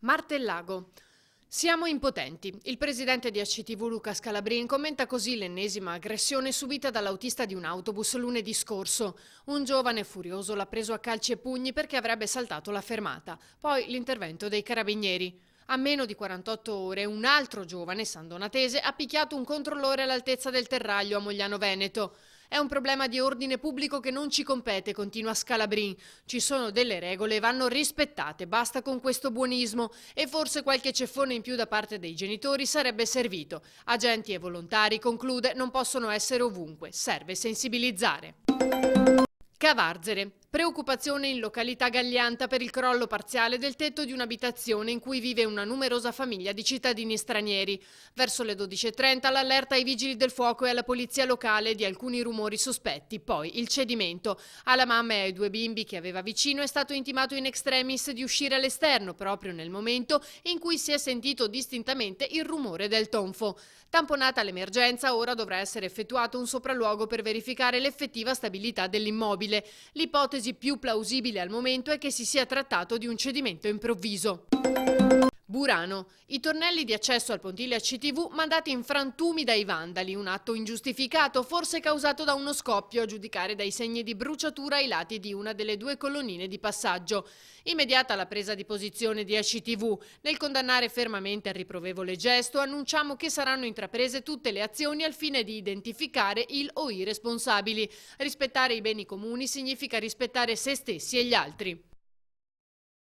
Martellago. Siamo impotenti. Il presidente di ACTV Luca Scalabrin commenta così l'ennesima aggressione subita dall'autista di un autobus lunedì scorso. Un giovane furioso l'ha preso a calci e pugni perché avrebbe saltato la fermata. Poi l'intervento dei carabinieri. A meno di 48 ore un altro giovane sandonatese ha picchiato un controllore all'altezza del Terraglio a Mogliano Veneto. È un problema di ordine pubblico che non ci compete, continua Scalabrin. Ci sono delle regole e vanno rispettate, basta con questo buonismo e forse qualche ceffone in più da parte dei genitori sarebbe servito. Agenti e volontari, conclude, non possono essere ovunque, serve sensibilizzare. Cavarzere. Preoccupazione in località Gaglianta per il crollo parziale del tetto di un'abitazione in cui vive una numerosa famiglia di cittadini stranieri. Verso le 12:30 l'allerta ai vigili del fuoco e alla polizia locale di alcuni rumori sospetti. Poi il cedimento. Alla mamma e ai due bimbi che aveva vicino è stato intimato in extremis di uscire all'esterno proprio nel momento in cui si è sentito distintamente il rumore del tonfo. Tamponata l'emergenza, ora dovrà essere effettuato un sopralluogo per verificare l'effettiva stabilità dell'immobile. L'ipotesi più plausibile al momento è che si sia trattato di un cedimento improvviso. Burano. I tornelli di accesso al pontile ACTV mandati in frantumi dai vandali, un atto ingiustificato, forse causato da uno scoppio, a giudicare dai segni di bruciatura ai lati di una delle due colonnine di passaggio. Immediata la presa di posizione di ACTV. Nel condannare fermamente il riprovevole gesto, annunciamo che saranno intraprese tutte le azioni al fine di identificare il o i responsabili. Rispettare i beni comuni significa rispettare se stessi e gli altri.